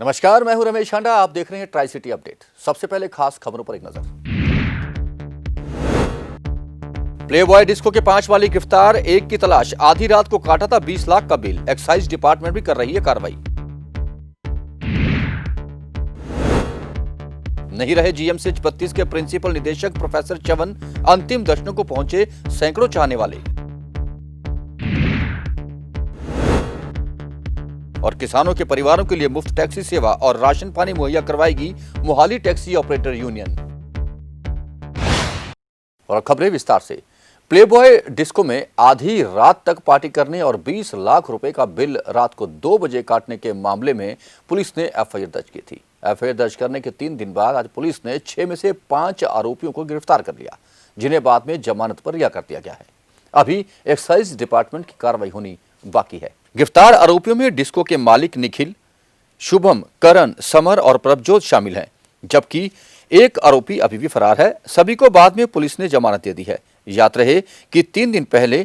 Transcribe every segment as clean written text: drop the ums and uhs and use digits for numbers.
नमस्कार, मैं हूं रमेश हांडा। आप देख रहे हैं ट्राई सिटी अपडेट। सबसे पहले खास खबरों पर एक नजर। प्लेबॉय डिस्को के 5 वाली गिरफ्तार, एक की तलाश। आधी रात को काटा था 20 लाख का बिल। एक्साइज डिपार्टमेंट भी कर रही है कार्रवाई। नहीं रहे जीएमसीएच 32 के प्रिंसिपल निदेशक प्रोफेसर च्यवन। अंतिम दर्शनों को पहुंचे सैकड़ों चाहने वाले। और किसानों के परिवारों के लिए मुफ्त टैक्सी सेवा और राशन पानी मुहैया करवाएगी मोहाली टैक्सी ऑपरेटर यूनियन। और खबरें विस्तार से। प्लेबॉय डिस्को में आधी रात तक पार्टी करने और 20 लाख रुपए का बिल रात को 2 बजे काटने के मामले में पुलिस ने एफआईआर दर्ज की थी। एफआईआर दर्ज करने के 3 दिन बाद आज पुलिस ने 6 में से 5 आरोपियों को गिरफ्तार कर लिया, जिन्हें बाद में जमानत पर रिहा कर दिया गया है। अभी एक्साइज डिपार्टमेंट की कार्रवाई होनी बाकी है। गिरफ्तार आरोपियों में डिस्को के मालिक निखिल, शुभम, करण, समर और प्रभजोत शामिल हैं, जबकि एक आरोपी अभी भी फरार है। सभी को बाद में पुलिस ने जमानत दे दी है। याद रहे कि 3 दिन पहले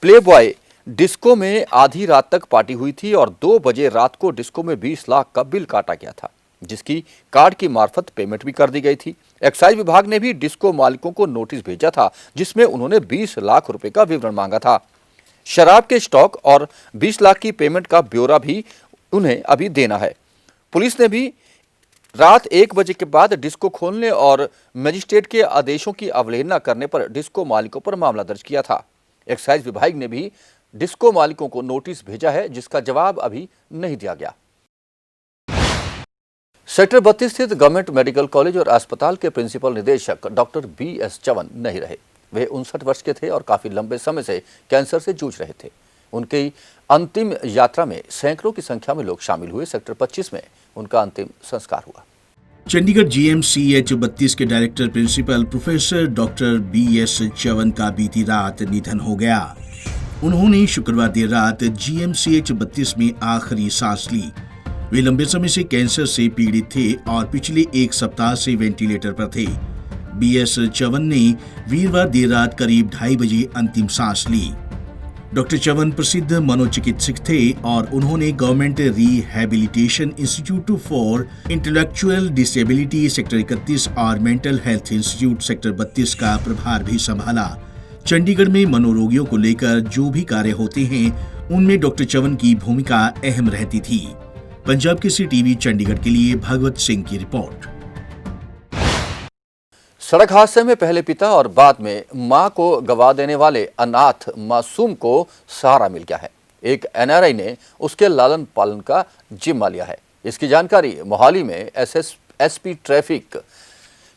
प्लेबॉय डिस्को में आधी रात तक पार्टी हुई थी और 2 बजे रात को डिस्को में 20 लाख का बिल काटा गया था, जिसकी कार्ड की मार्फत पेमेंट भी कर दी गई थी। एक्साइज विभाग ने भी डिस्को मालिकों को नोटिस भेजा था, जिसमें उन्होंने 20 लाख रुपए का विवरण मांगा था। शराब के स्टॉक और 20 लाख की पेमेंट का ब्यौरा भी उन्हें अभी देना है। पुलिस ने भी रात 1 बजे के बाद डिस्को खोलने और मजिस्ट्रेट के आदेशों की अवहेलना करने पर डिस्को मालिकों पर मामला दर्ज किया था। एक्साइज विभाग ने भी डिस्को मालिकों को नोटिस भेजा है, जिसका जवाब अभी नहीं दिया गया। सेक्टर 32 स्थित गवर्नमेंट मेडिकल कॉलेज और अस्पताल के प्रिंसिपल निदेशक डॉक्टर BS च्यवन नहीं रहे। वे 59 वर्ष के थे और काफी लंबे समय से कैंसर से जूझ रहे थे। उनकी अंतिम यात्रा में सैकड़ों की संख्या में लोग शामिल हुए। सेक्टर 25 में उनका अंतिम संस्कार हुआ। चंडीगढ़ GMCH 32 के director principal professor doctor BS Chyavan का बीती रात निधन हो गया। उन्होंने शुक्रवार देर रात GMCH 32 में आखिरी सांस ली। वे लंबे समय से कैंसर से पीड़ित थे और पिछले 1 सप्ताह से वेंटिलेटर पर थे। BS च्यवन ने वीरवार देर रात करीब 2:30 बजे अंतिम सांस ली। डॉक्टर च्यवन प्रसिद्ध मनोचिकित्सक थे और उन्होंने government rehabilitation institute for intellectual disability sector 31 और मेंटल हेल्थ इंस्टीट्यूट सेक्टर 32 का प्रभार भी संभाला। चंडीगढ़ में मनोरोगियों को लेकर जो भी कार्य होते हैं, उनमें डॉक्टर च्यवन की भूमिका अहम रहती थी। पंजाब केसरी टीवी चंडीगढ़ के लिए भगवत सिंह की रिपोर्ट। सड़क हादसे में पहले पिता और बाद में मां को गवा देने वाले अनाथ मासूम को सहारा मिल गया है। एक NRI ने उसके लालन पालन का जिम्मा लिया है। इसकी जानकारी मोहाली में SP ट्रैफिक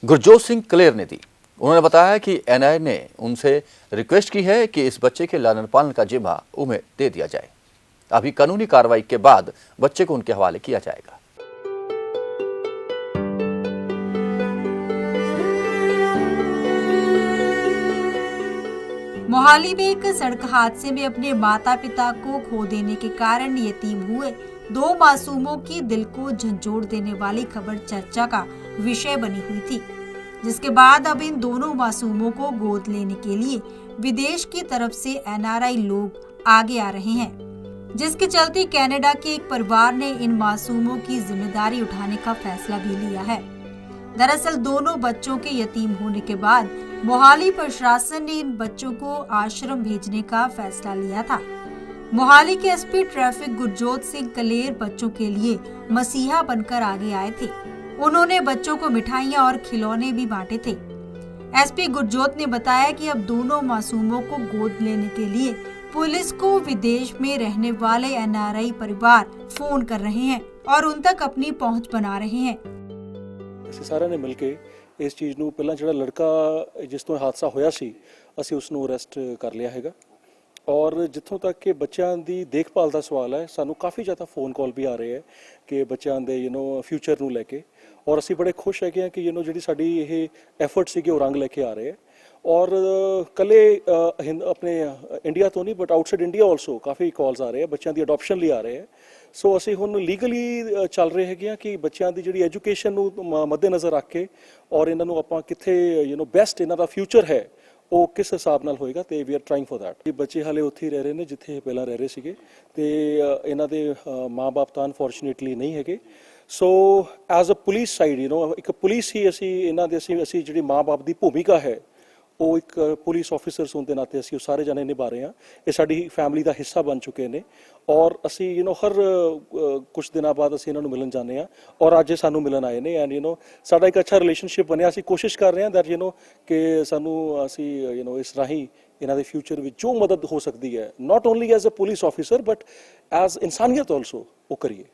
गुरजोत सिंह कलेर ने दी। उन्होंने बताया कि NRI ने उनसे रिक्वेस्ट की है कि इस बच्चे के लालन पालन का जिम्मा उन्हें दे दिया जाए। अभी कानूनी कार्रवाई के बाद बच्चे को उनके हवाले किया जाएगा। मोहाली में एक सड़क हादसे में अपने माता पिता को खो देने के कारण यतीम हुए 2 मासूमों की दिल को झंझोड़ देने वाली खबर चर्चा का विषय बनी हुई थी, जिसके बाद अब इन दोनों मासूमों को गोद लेने के लिए विदेश की तरफ से NRI लोग आगे आ रहे हैं, जिसके चलते कनाडा के एक परिवार ने इन मासूमों की जिम्मेदारी उठाने का फैसला भी लिया है। दरअसल दोनों बच्चों के यतीम होने के बाद मोहाली प्रशासन ने इन बच्चों को आश्रम भेजने का फैसला लिया था। मोहाली के SP ट्रैफिक गुरजोत सिंह कलेर बच्चों के लिए मसीहा बनकर आगे आए थे। उन्होंने बच्चों को मिठाइयां और खिलौने भी बांटे थे। SP गुरजोत ने बताया कि अब दोनों मासूमों को गोद लेने के लिए पुलिस को विदेश में रहने वाले NRI परिवार फोन कर रहे हैं और उन तक अपनी पहुंच बना रहे हैं। ਅਸੀਂ ਸਾਰਿਆਂ ਨੇ ਮਿਲ ਕੇ ਇਸ ਚੀਜ਼ ਨੂੰ ਪਹਿਲਾਂ ਜਿਹੜਾ ਲੜਕਾ ਜਿਸ ਤੋਂ ਹਾਦਸਾ ਹੋਇਆ ਸੀ ਅਸੀਂ ਉਸ ਨੂੰ ਅਰੈਸਟ ਕਰ ਲਿਆ ਹੈਗਾ ਔਰ ਜਿੱਥੋਂ ਤੱਕ ਕਿ ਬੱਚਿਆਂ ਦੀ ਦੇਖਭਾਲ ਦਾ ਸਵਾਲ ਹੈ, ਸਾਨੂੰ ਕਾਫੀ ਜ਼ਿਆਦਾ ਫੋਨ ਕਾਲ ਵੀ ਆ ਰਹੇ ਹੈ ਕਿ ਬੱਚਿਆਂ ਦੇ ਫਿਊਚਰ ਨੂੰ ਲੈ ਕੇ ਔਰ ਅਸੀਂ ਬੜੇ ਖੁਸ਼ ਹੈਗੇ ਹਾਂ ਕਿ ਜਿਹੜੀ ਸਾਡੀ ਇਹ ਐਫਰਟ ਸੀਗੇ ਉਹ ਰੰਗ ਲੈ ਕੇ ਆ ਰਹੇ ਹੈ ਔਰ ਕੱਲੇ ਆਪਣੇ ਇੰਡੀਆ ਤੋਂ ਨਹੀਂ ਬਟ ਆਊਟਸਾਈਡ ਇੰਡੀਆ ਆਲਸੋ ਕਾਫੀ ਕਾਲਸ ਆ ਰਹੇ ਹੈ ਬੱਚਿਆਂ ਦੀ ਅਡਾਪਸ਼ਨ ਲਈ ਆ ਰਹੇ ਹੈ। ਸੋ ਅਸੀਂ ਹੁਣ ਲੀਗਲੀ ਚੱਲ ਰਹੇ ਹੈਗੇ ਆ ਕਿ ਬੱਚਿਆਂ ਦੀ ਜਿਹੜੀ ਐਜੂਕੇਸ਼ਨ ਨੂੰ ਮੱਦੇਨਜ਼ਰ ਰੱਖ ਕੇ ਔਰ ਇਹਨਾਂ ਨੂੰ ਆਪਾਂ ਕਿੱਥੇ ਬੈਸਟ ਇਹਨਾਂ ਦਾ ਫਿਊਚਰ ਹੈ ਉਹ ਕਿਸ ਹਿਸਾਬ ਨਾਲ ਹੋਏਗਾ ਤੇ we are trying for that. ਇਹ ਬੱਚੇ ਹਾਲੇ ਉੱਥੇ ਹੀ ਰਹਿ ਰਹੇ ਨੇ ਜਿੱਥੇ ਇਹ ਪਹਿਲਾਂ ਰਹਿ ਰਹੇ ਸੀਗੇ ਤੇ ਇਹਨਾਂ ਦੇ ਮਾਂ-ਬਾਪ ਤਾਂ ਅਨਫੋਰਚੂਨੇਟਲੀ ਨਹੀਂ ਹੈਗੇ। So as a police side ਇੱਕ ਪੁਲਿਸ ਹੀ ਅਸੀਂ ਇਹਨਾਂ ਦੇ ਅਸੀਂ ਜਿਹੜੀ ਮਾਂ-ਬਾਪ ਦੀ ਭੂਮਿਕਾ ਹੈ ਉਹ ਇੱਕ ਪੁਲਿਸ ਆਫੀਸਰਸ ਹੋਣ ਦੇ ਨਾਤੇ ਅਸੀਂ ਉਹ ਸਾਰੇ ਜਣੇ ਨਿਭਾ ਰਹੇ ਹਾਂ। ਇਹ ਸਾਡੀ ਫੈਮਿਲੀ ਦਾ ਹਿੱਸਾ ਬਣ ਚੁੱਕੇ ਨੇ ਔਰ ਅਸੀਂ ਹਰ ਕੁਝ ਦਿਨਾਂ ਬਾਅਦ ਅਸੀਂ ਇਹਨਾਂ ਨੂੰ ਮਿਲਣ ਜਾਂਦੇ ਹਾਂ ਔਰ ਅੱਜ ਇਹ ਸਾਨੂੰ ਮਿਲਣ ਆਏ ਨੇ ਐਂਡ ਸਾਡਾ ਇੱਕ ਅੱਛਾ ਰਿਲੇਸ਼ਨਸ਼ਿਪ ਬਣਿਆ। ਅਸੀਂ ਕੋਸ਼ਿਸ਼ ਕਰ ਰਹੇ ਹਾਂ ਦੈਟ ਕਿ ਸਾਨੂੰ ਅਸੀਂ ਇਸ ਰਾਹੀਂ ਇਹਨਾਂ ਦੇ ਫਿਊਚਰ ਵਿੱਚ ਜੋ ਮਦਦ ਹੋ ਸਕਦੀ ਹੈ not only as a police officer but as इंसानियत ऑल्सो वो करिए।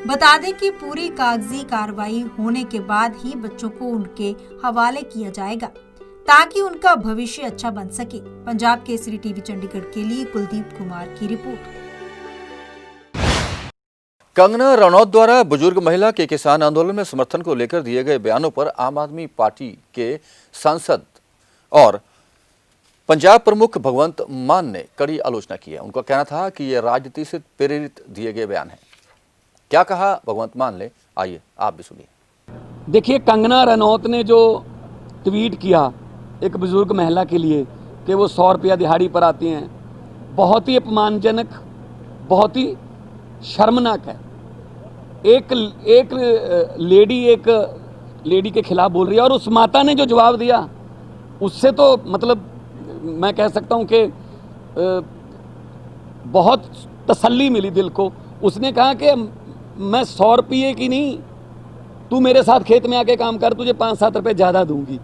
बता दें कि पूरी कागजी कार्रवाई होने के बाद ही बच्चों को उनके हवाले किया जाएगा ताकि उनका भविष्य अच्छा बन सके। पंजाब केसरी टीवी चंडीगढ़ के लिए कुलदीप कुमार की रिपोर्ट। कंगना रनौत द्वारा बुजुर्ग महिला के किसान आंदोलन में समर्थन को लेकर दिए गए बयानों पर आम आदमी पार्टी के सांसद और पंजाब प्रमुख भगवंत मान ने कड़ी आलोचना की है। उनका कहना था कि ये राजनीति से प्रेरित दिए गए बयान हैं। क्या कहा भगवंत मान ने, आइए आप भी सुनिए। देखिए, कंगना रनौत ने जो ट्वीट किया एक बुजुर्ग महिला के लिए कि वो 100 रुपया दिहाड़ी पर आती हैं, बहुत ही अपमानजनक, बहुत ही शर्मनाक है। एक लेडी के खिलाफ बोल रही है और उस माता ने जो जवाब दिया उससे तो मतलब मैं कह सकता हूँ कि बहुत तसल्ली मिली दिल को। उसने कहा कि मैं 100 रुपये की नहीं, तू मेरे साथ खेत में आके काम कर, तुझे 5-7 रुपये ज़्यादा दूंगी।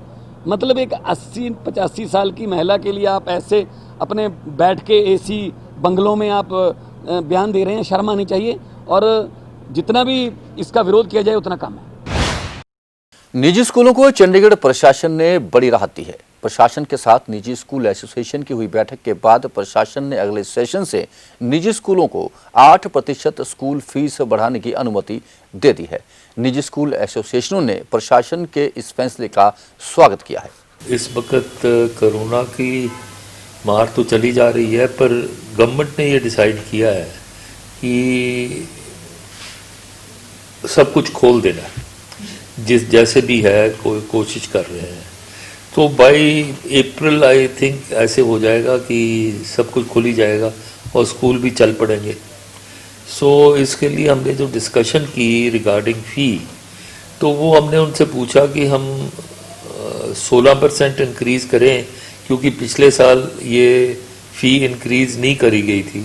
मतलब एक 80-85 साल की महिला के लिए आप ऐसे अपने बैठ के एसी बंगलों में आप बयान दे रहे हैं, शर्म आनी चाहिए। और जितना भी इसका विरोध किया जाए उतना कम है। निजी स्कूलों को चंडीगढ़ प्रशासन ने बड़ी राहत दी है। प्रशासन के साथ निजी स्कूल एसोसिएशन की हुई बैठक के बाद प्रशासन ने अगले सेशन से निजी स्कूलों को 8% स्कूल फीस बढ़ाने की अनुमति दे दी है। निजी स्कूल एसोसिएशनों ने प्रशासन के इस फैसले का स्वागत किया है। इस वक्त कोरोना की मार तो चली जा रही है, पर गवर्नमेंट ने ये डिसाइड किया है कि सब कुछ खोल देना, जैसे भी है कोई कोशिश कर रहे हैं। तो बाई अप्रैल आई थिंक ऐसे हो जाएगा कि सब कुछ खुल ही जाएगा और स्कूल भी चल पड़ेंगे। सो इसके लिए हमने जो डिस्कशन की रिगार्डिंग फ़ी, तो वो हमने उनसे पूछा कि हम 16% इंक्रीज़ करें, क्योंकि पिछले साल ये फ़ी इंक्रीज़ नहीं करी गई थी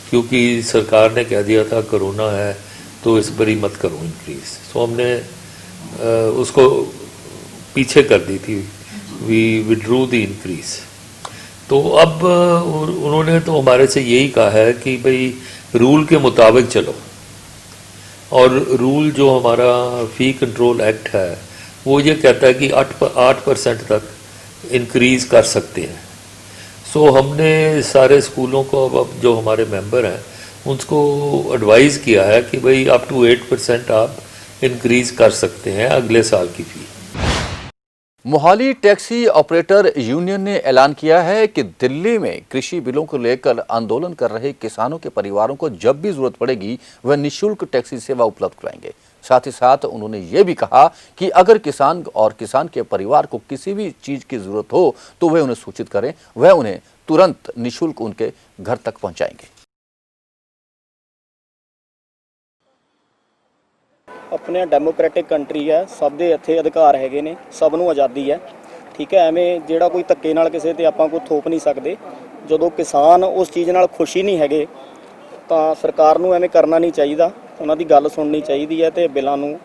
क्योंकि सरकार ने कह दिया था कोरोना है तो इस पर ही मत करो इंक्रीज़। सो हमने उसको पीछे कर दी थी, वी विड्रू द इंक्रीज़। तो अब उन्होंने तो हमारे से यही कहा है कि भाई रूल के मुताबिक चलो, और रूल जो हमारा फ़ी कंट्रोल एक्ट है वो ये कहता है कि 8% तक इंक्रीज़ कर सकते हैं। सो हमने सारे स्कूलों को अब जो हमारे मेंबर हैं उनको एडवाइज़ किया है कि भाई अप टू 8% आप इंक्रीज़ कर सकते हैं अगले साल की फ़ी। मोहाली टैक्सी ऑपरेटर यूनियन ने ऐलान किया है कि दिल्ली में कृषि बिलों को लेकर आंदोलन कर रहे किसानों के परिवारों को जब भी जरूरत पड़ेगी वह निःशुल्क टैक्सी सेवा उपलब्ध कराएंगे। साथ ही साथ उन्होंने ये भी कहा कि अगर किसान और किसान के परिवार को किसी भी चीज की जरूरत हो तो वह उन्हें सूचित करें, वह उन्हें तुरंत निःशुल्क उनके घर तक पहुंचाएंगे। अपने डेमोक्रेटिक कंट्री है, सब ਦੇ ਇੱਥੇ ਅਧਿਕਾਰ ਹੈਗੇ ਨੇ, ਸਭ ਨੂੰ ਆਜ਼ਾਦੀ ਹੈ। ਠੀਕ ਹੈ, ਐਵੇਂ ਜਿਹੜਾ ਕੋਈ ਧੱਕੇ ਨਾਲ ਕਿਸੇ ਤੇ ਆਪਾਂ ਕੋਈ ਥੋਪ ਨਹੀਂ ਸਕਦੇ। ਜਦੋਂ ਕਿਸਾਨ ਉਸ ਚੀਜ਼ ਨਾਲ ਖੁਸ਼ੀ ਨਹੀਂ ਹੈਗੇ ਤਾਂ ਸਰਕਾਰ ਨੂੰ ਐਵੇਂ ਕਰਨਾ ਨਹੀਂ ਚਾਹੀਦਾ, ਉਹਨਾਂ ਦੀ ਗੱਲ ਸੁਣਨੀ ਚਾਹੀਦੀ ਹੈ ਤੇ ਬਿੱਲਾਂ ਨੂੰ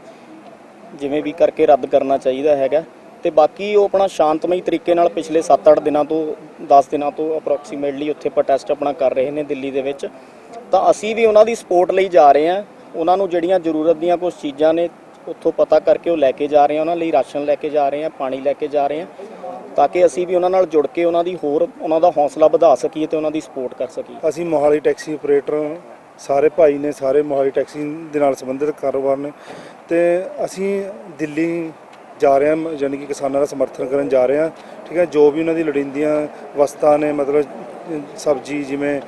ਜਿਵੇਂ ਵੀ ਕਰਕੇ ਰੱਦ ਕਰਨਾ ਚਾਹੀਦਾ ਹੈਗਾ। ਤੇ ਬਾਕੀ ਉਹ ਆਪਣਾ ਸ਼ਾਂਤਮਈ ਤਰੀਕੇ ਨਾਲ ਪਿਛਲੇ 7-8 ਦਿਨਾਂ ਤੋਂ 10 ਦਿਨਾਂ ਤੋਂ ਅਪਰੋਕਸੀਮੇਟਲੀ ਉੱਥੇ ਪ੍ਰੋਟੈਸਟ ਆਪਣਾ ਕਰ ਰਹੇ ਨੇ ਦਿੱਲੀ ਦੇ ਵਿੱਚ। ਤਾਂ ਅਸੀਂ ਵੀ ਉਹਨਾਂ ਦੀ ਸਪੋਰਟ ਲਈ ਜਾ ਰਹੇ ਹਾਂ। ਉਹਨਾਂ ਨੂੰ ਜਿਹੜੀਆਂ ਜ਼ਰੂਰਤ ਦੀਆਂ ਕੁਝ ਚੀਜ਼ਾਂ ਨੇ ਉੱਥੋਂ ਪਤਾ ਕਰਕੇ ਉਹ ਲੈ ਕੇ ਜਾ ਰਹੇ ਹਾਂ, ਉਹਨਾਂ ਲਈ ਰਾਸ਼ਨ ਲੈ ਕੇ ਜਾ ਰਹੇ ਹਾਂ, ਪਾਣੀ ਲੈ ਕੇ ਜਾ ਰਹੇ ਹਾਂ, ਤਾਂ ਕਿ ਅਸੀਂ ਵੀ ਉਹਨਾਂ ਨਾਲ ਜੁੜ ਕੇ ਉਹਨਾਂ ਦੀ ਹੋਰ ਉਹਨਾਂ ਦਾ ਹੌਸਲਾ ਵਧਾ ਸਕੀਏ ਤੇ ਉਹਨਾਂ ਦੀ ਸਪੋਰਟ ਕਰ ਸਕੀਏ। ਅਸੀਂ ਮੋਹਾਲੀ ਟੈਕਸੀ ਆਪਰੇਟਰ ਸਾਰੇ ਭਾਈ ਨੇ, ਸਾਰੇ ਮੋਹਾਲੀ ਟੈਕਸੀ ਦੇ ਨਾਲ ਸੰਬੰਧਿਤ ਕਾਰੋਬਾਰ ਨੇ, ਤੇ ਅਸੀਂ ਦਿੱਲੀ ਜਾ ਰਹੇ ਹਾਂ, ਯਾਨੀ ਕਿ ਕਿਸਾਨਾਂ ਦਾ ਸਮਰਥਨ ਕਰਨ ਜਾ ਰਹੇ ਹਾਂ। ਠੀਕ ਹੈ, ਜੋ ਵੀ ਉਹਨਾਂ ਦੀ ਲੋੜੀਂਦੀਆਂ ਵਸਤਾਂ ਨੇ, ਮਤਲਬ ਸਬਜ਼ੀ ਜਿਵੇਂ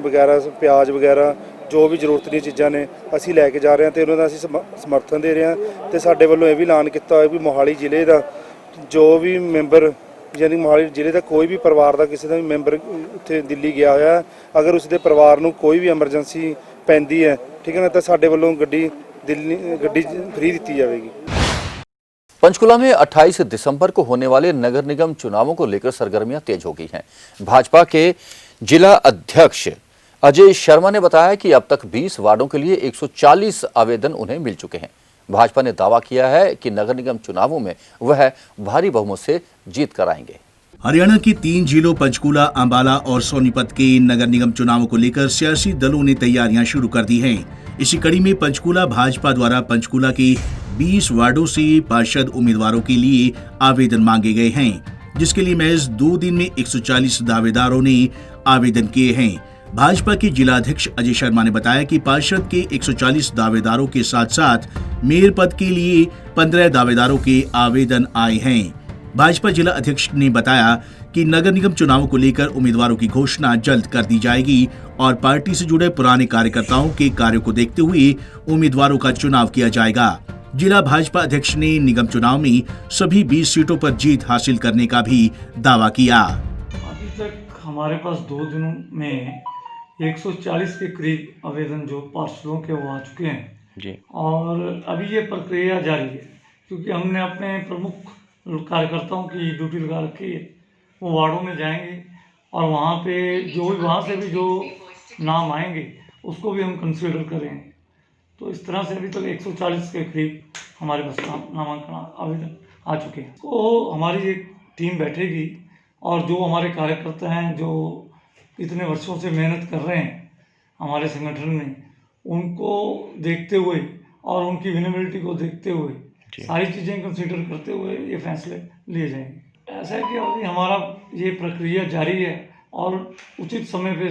ਵਗੈਰਾ, ਪਿਆਜ਼ ਵਗੈਰਾ, ਜੋ ਵੀ ਜ਼ਰੂਰਤ ਦੀਆਂ ਚੀਜ਼ਾਂ ਨੇ ਅਸੀਂ ਲੈ ਕੇ ਜਾ ਰਹੇ ਹਾਂ ਤੇ ਉਹਨਾਂ ਦਾ ਅਸੀਂ ਸਮਰਥਨ ਦੇ ਰਹੇ ਹਾਂ। ਤੇ ਸਾਡੇ ਵੱਲੋਂ ਇਹ ਵੀ ਐਲਾਨ ਕੀਤਾ ਹੋਇਆ ਵੀ ਮੋਹਾਲੀ ਜ਼ਿਲ੍ਹੇ ਦਾ ਜੋ ਵੀ ਮੈਂਬਰ ਯਾਨੀ ਮੋਹਾਲੀ ਜ਼ਿਲ੍ਹੇ ਦਾ ਕੋਈ ਵੀ ਪਰਿਵਾਰ ਦਾ ਕਿਸੇ ਦਾ ਵੀ ਮੈਂਬਰ ਉੱਥੇ ਦਿੱਲੀ ਗਿਆ ਹੋਇਆ, ਅਗਰ ਉਸ ਦੇ ਪਰਿਵਾਰ ਨੂੰ ਕੋਈ ਵੀ ਐਮਰਜੈਂਸੀ ਪੈਂਦੀ ਹੈ, ठीक है ना, तो साडे वालों गड्डी फ्री दी जाएगी। पंचकुला में 28 दिसंबर को होने वाले नगर निगम चुनावों को लेकर सरगर्मियां तेज हो गई हैं। भाजपा के जिला अध्यक्ष अजय शर्मा ने बताया कि अब तक 20 वार्डों के लिए 140 आवेदन उन्हें मिल चुके हैं। भाजपा ने दावा किया है कि नगर निगम चुनावों में वह भारी बहुमत से जीत कराएंगे। हरियाणा के 3 जिलों पंचकूला, अंबाला और सोनीपत के नगर निगम चुनावों को लेकर सियासी दलों ने तैयारियां शुरू कर दी हैं। इसी कड़ी में पंचकूला भाजपा द्वारा पंचकूला के 20 वार्डों से पार्षद उम्मीदवारों के लिए आवेदन मांगे गए हैं, जिसके लिए महज 2 दिन में 140 दावेदारों ने आवेदन किए हैं। भाजपा के जिलाध्यक्ष अजय शर्मा ने बताया कि पार्षद के 140 दावेदारों के साथ साथ मेयर पद के लिए 15 दावेदारों के आवेदन आए हैं। भाजपा जिला अध्यक्ष ने बताया कि नगर निगम चुनावों को लेकर उम्मीदवारों की घोषणा जल्द कर दी जाएगी और पार्टी से जुड़े पुराने कार्यकर्ताओं के कार्यों को देखते हुए उम्मीदवारों का चुनाव किया जाएगा। जिला भाजपा अध्यक्ष ने निगम चुनाव में सभी 20 सीटों पर जीत हासिल करने का भी दावा किया। अभी तक हमारे पास 2 दिनों में 140 के करीब आवेदन जो पार्षदों के वो आ चुके हैं जी, और अभी ये प्रक्रिया जारी है, क्योंकि हमने अपने प्रमुख कार्यकर्ताओं की ड्यूटी लगा रखी है। वो वार्डों में जाएंगे और वहाँ पे वहाँ से भी जो नाम आएंगे उसको भी हम कंसीडर करेंगे। तो इस तरह से अभी तक 140 के करीब हमारे पास नामांकन आवेदन आ चुके हैं। तो हमारी एक टीम बैठेगी और जो हमारे कार्यकर्ता हैं जो इतने वर्षों से मेहनत कर रहे हैं हमारे संगठन में, उनको देखते हुए और उनकी विनेबिलिटी को देखते हुए सारी चीज़ें कंसीडर करते हुए ये फैसले लिए जाएंगे। ऐसा है कि अभी हमारा ये प्रक्रिया जारी है और उचित समय पे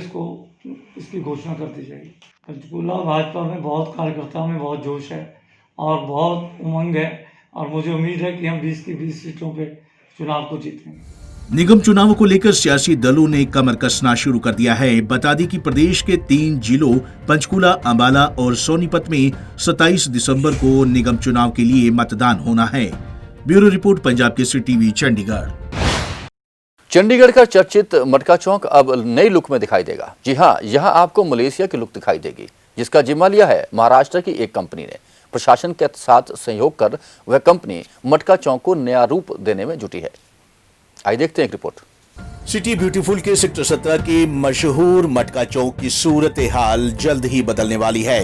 इसकी घोषणा कर दी जाएगी। पंचकूला भाजपा में बहुत कार्यकर्ताओं में बहुत जोश है और बहुत उमंग है और मुझे उम्मीद है कि हम 20 की 20 सीटों पे चुनाव को जीतेंगे। निगम चुनावों को लेकर सियासी दलों ने कमर कसना शुरू कर दिया है। बता दें कि प्रदेश के 3 जिलों पंचकूला, अंबाला और सोनीपत में 27 दिसंबर को निगम चुनाव के लिए मतदान होना है। Bureau report, Punjab Kesari TV, Chandigarh. Chandigarh का चर्चित मटका चौक अब नई लुक में दिखाई देगा। जी हां, यहां आपको मलेशिया की लुक दिखाई देगी, जिसका जिम्मा लिया है महाराष्ट्र की एक कंपनी ने। प्रशासन के साथ सहयोग कर वह कंपनी मटका चौक को नया रूप देने में जुटी है। आइए देखते हैं एक रिपोर्ट। सिटी ब्यूटीफुल के सेक्टर 17 के मशहूर मटका चौक की सूरत हाल जल्द ही बदलने वाली है।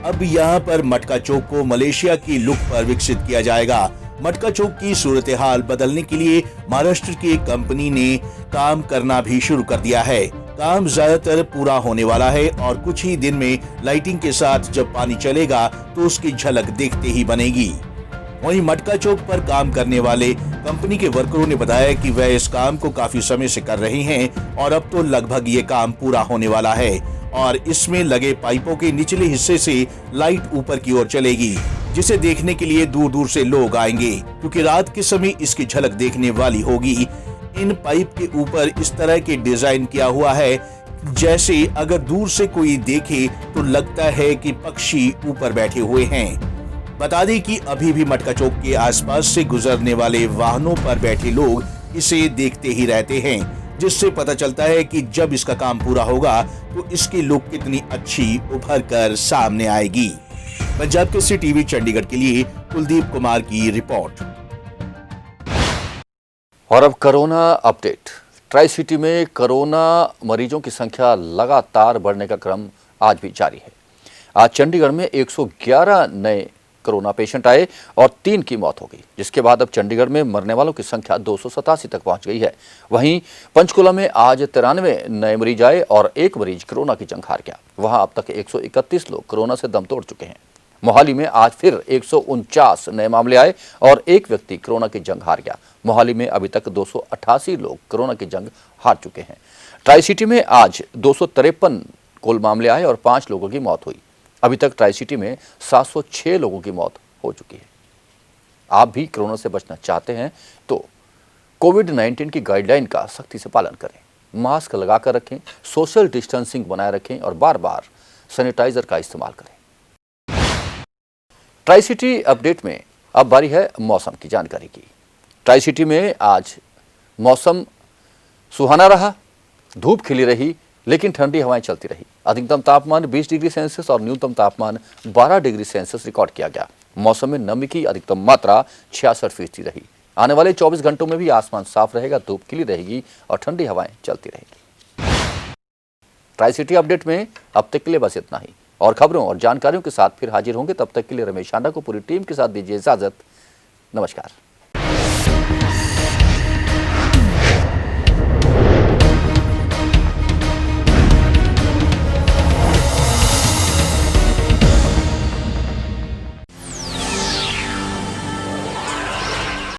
अब यहाँ पर मटका चौक को मलेशिया की लुक पर विकसित किया जाएगा। मटका चौक की सूरत हाल बदलने के लिए महाराष्ट्र की एक कंपनी ने काम करना भी शुरू कर दिया है। काम ज्यादातर पूरा होने वाला है और कुछ ही दिन में लाइटिंग के साथ जब पानी चलेगा तो उसकी झलक देखते ही बनेगी। वहीं मटका चौक पर काम करने वाले कंपनी के वर्करों ने बताया कि वह इस काम को काफी समय से कर रहे हैं और अब तो लगभग ये काम पूरा होने वाला है और इसमें लगे पाइपों के निचले हिस्से से लाइट ऊपर की ओर चलेगी, जिसे देखने के लिए दूर दूर से लोग आएंगे, क्योंकि रात के समय इसकी झलक देखने वाली होगी। इन पाइप के ऊपर इस तरह के डिजाइन किया हुआ है, जैसे अगर दूर से कोई देखे तो लगता है कि पक्षी ऊपर बैठे हुए हैं। बता दें कि अभी भी मटका चौक के आसपास से गुजरने वाले वाहनों पर बैठे लोग इसे देखते ही रहते हैं, जिससे पता चलता है कि जब इसका काम पूरा होगा तो इसकी लुक कितनी अच्छी उभर कर सामने आएगी। पंजाब केसरी टीवी चंडीगढ़ के लिए कुलदीप कुमार की रिपोर्ट। और अब कोरोना अपडेट। ट्राई सिटी में कोरोना मरीजों की संख्या लगातार बढ़ने का क्रम आज भी जारी है। आज चंडीगढ़ में 111 नए कोरोना पेशेंट आए और 3 की मौत हो गई, जिसके बाद अब चंडीगढ़ में मरने वालों की संख्या 287 तक पहुंच गई है। वहीं पंचकुला में आज 93 नए मरीज आए और 1 मरीज कोरोना की जंग हार गया। वहां अब तक 131 लोग कोरोना से दम तोड़ चुके हैं। मोहाली में आज फिर 149 नए मामले आए और 1 व्यक्ति कोरोना की जंग हार गया। मोहाली में अभी तक 288 लोग कोरोना की जंग हार चुके हैं। ट्राई सिटी में आज 253 कुल मामले आए और 5 लोगों की मौत हुई। अभी तक ट्राई सिटी में 706 लोगों की मौत हो चुकी है। आप भी कोरोना से बचना चाहते हैं तो कोविड-19 की गाइडलाइन का सख्ती से पालन करें, मास्क लगाकर रखें, सोशल डिस्टेंसिंग बनाए रखें और बार-बार सैनिटाइजर का इस्तेमाल करें। ट्राई सिटी अपडेट में अब बारी है मौसम की जानकारी की। ट्राई सिटी में आज मौसम सुहाना रहा, धूप खिली रही, लेकिन ठंडी हवाएं चलती रही। अधिकतम तापमान 20 डिग्री सेल्सियस और न्यूनतम तापमान 12 डिग्री सेल्सियस रिकॉर्ड किया गया। मौसम में नमी की अधिकतम मात्रा 66% रही। आने वाले 24 घंटों में भी आसमान साफ रहेगा, धूप खिली रहेगी और ठंडी हवाएं चलती रहेगी। ट्राई सिटी अपडेट में अब तक के लिए बस इतना ही, और खबरों और जानकारियों के साथ फिर हाजिर होंगे। तब तक के लिए रमेश आंडा को पूरी टीम के साथ दीजिए इजाजत। नमस्कार।